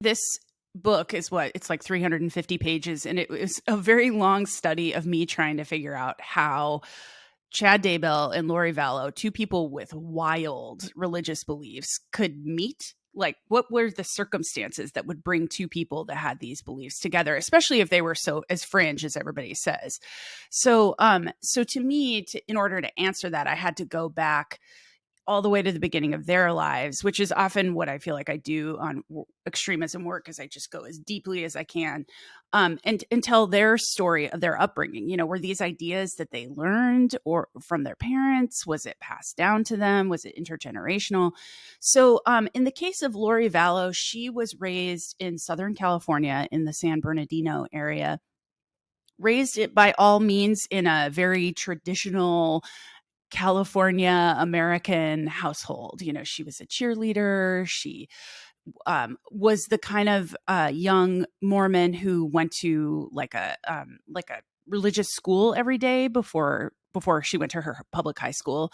This book is it's like 350 pages, and it was a very long study of me trying to figure out how Chad Daybell and Lori Vallow, two people with wild religious beliefs, could meet. Like, what were the circumstances that would bring two people that had these beliefs together, especially if they were so as fringe as everybody says. So to me, in order to answer that, I had to go back all the way to the beginning of their lives, which is often what I feel like I do on extremism work, is I just go as deeply as I can, and tell their story of their upbringing. You know, were these ideas that they learned or from their parents? Was it passed down to them? Was it intergenerational? So in the case of Lori Vallow, she was raised in Southern California in the San Bernardino area, raised it by all means in a very traditional California American household. You know, she was a cheerleader. She was the kind of young Mormon who went to like a religious school every day before she went to her public high school.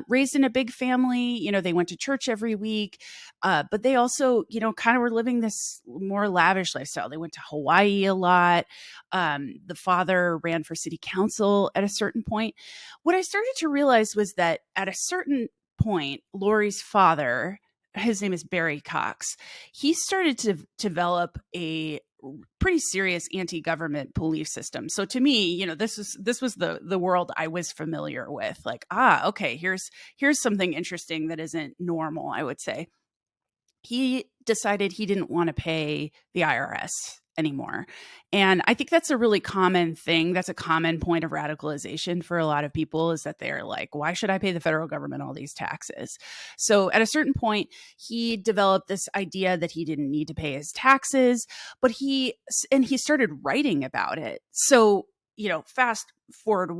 Raised in a big family, you know, they went to church every week, but they also, you know, kind of were living this more lavish lifestyle. They went to Hawaii a lot. The father ran for city council at a certain point. What I started to realize was that at a certain point, Lori's father, his name is Barry Cox, he started to develop a pretty serious anti-government belief system. So to me, you know, this was the world I was familiar with. Like, okay, here's something interesting that isn't normal, I would say. He decided he didn't want to pay the IRS anymore. And I think that's a really common thing. That's a common point of radicalization for a lot of people, is that they're like, why should I pay the federal government all these taxes? So at a certain point, he developed this idea that he didn't need to pay his taxes, but he started writing about it. So, you know, fast forward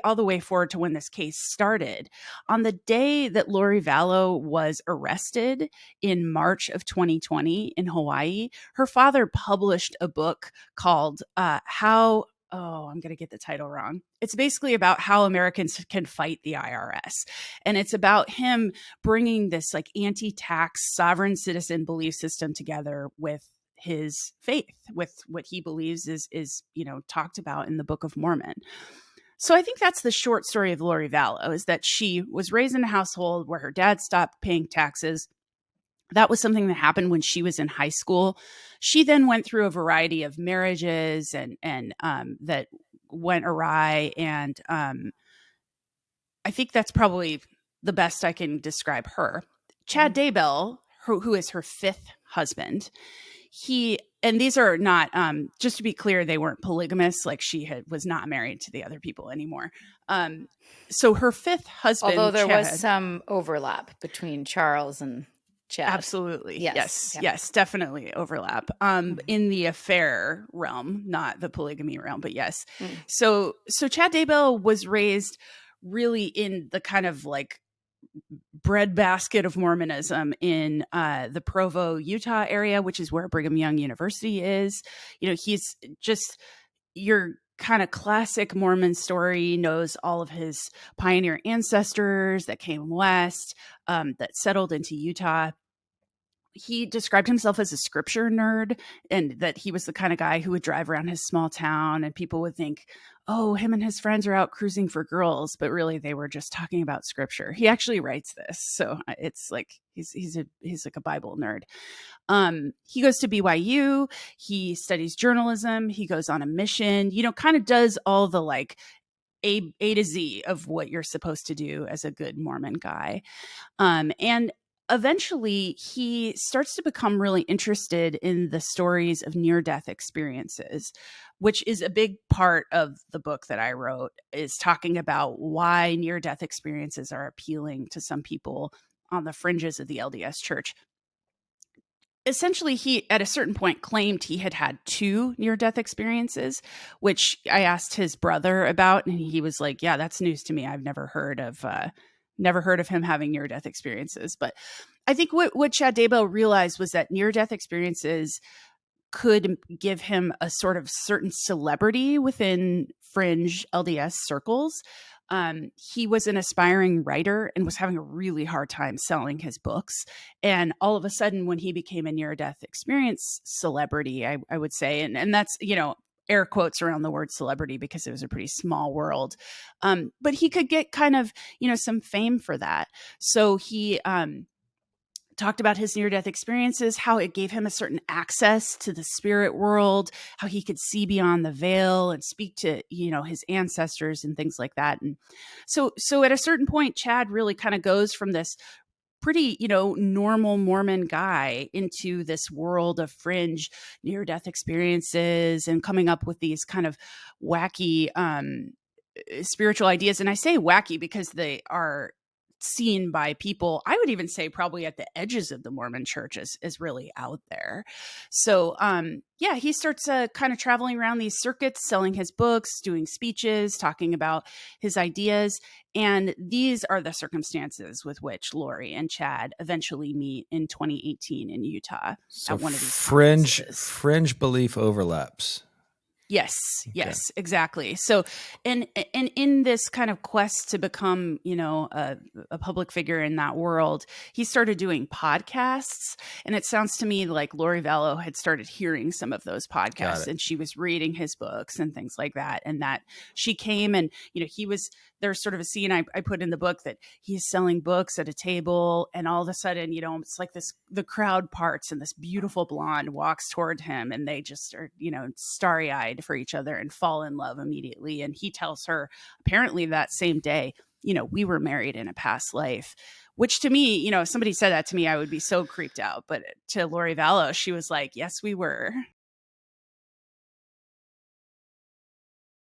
all the way forward to when this case started. On the day that Lori Vallow was arrested in March of 2020 in Hawaii, her father published a book called How, I'm going to get the title wrong. It's basically about how Americans can fight the IRS. And it's about him bringing this like anti-tax sovereign citizen belief system together with his faith, with what he believes is, you know, talked about in the Book of Mormon. So I think that's the short story of Lori Vallow, is that she was raised in a household where her dad stopped paying taxes. That was something that happened when she was in high school. She then went through a variety of marriages and that went awry. And I think that's probably the best I can describe her. Chad Daybell, who is her fifth husband, and these are not, just to be clear, they weren't polygamous. Like, was not married to the other people anymore. So her fifth husband, although there was some overlap between Charles and Chad. Absolutely. Yes, definitely overlap. In the affair realm, not the polygamy realm, but yes. So Chad Daybell was raised really in the kind of like breadbasket of Mormonism in the Provo, Utah area, which is where Brigham Young University is. You know, he's just your kind of classic Mormon story, knows all of his pioneer ancestors that came west, that settled into Utah. He described himself as a scripture nerd, and that he was the kind of guy who would drive around his small town and people would think, oh, him and his friends are out cruising for girls, but really they were just talking about scripture. He actually writes this. So it's like, he's like a Bible nerd. He goes to BYU, he studies journalism, he goes on a mission, you know, kind of does all the like A to Z of what you're supposed to do as a good Mormon guy. And eventually he starts to become really interested in the stories of near-death experiences, which is a big part of the book that I wrote, is talking about why near-death experiences are appealing to some people on the fringes of the LDS Church. Essentially, he, at a certain point, claimed he had had 2 near-death experiences, which I asked his brother about, and he was like, yeah, that's news to me. I've never heard of him having near-death experiences. But I think what Chad Daybell realized was that near-death experiences could give him a sort of certain celebrity within fringe LDS circles. He was an aspiring writer and was having a really hard time selling his books. And all of a sudden, when he became a near-death experience celebrity, I would say, and that's, air quotes around the word celebrity because it was a pretty small world. But he could get kind of, some fame for that. So he talked about his near-death experiences, how it gave him a certain access to the spirit world, how he could see beyond the veil and speak to, his ancestors and things like that. And so at a certain point, Chad really kind of goes from this pretty, normal Mormon guy into this world of fringe near-death experiences and coming up with these kind of wacky spiritual ideas. And I say wacky because they are seen by people, I would even say probably at the edges of the Mormon church is really out there. So he starts kind of traveling around these circuits, selling his books, doing speeches, talking about his ideas. And these are the circumstances with which Lori and Chad eventually meet in 2018 in Utah at one of these fringe belief overlaps. Yes, yes, exactly. So, and in this kind of quest to become, a public figure in that world, he started doing podcasts. And it sounds to me like Lori Vallow had started hearing some of those podcasts and she was reading his books and things like that. And that she came and, there's sort of a scene I put in the book that he's selling books at a table and all of a sudden, it's like the crowd parts and this beautiful blonde walks toward him and they just are, starry eyed for each other and fall in love immediately. And he tells her apparently that same day, we were married in a past life, which to me, if somebody said that to me, I would be so creeped out. But to Lori Vallow, she was like, yes, we were.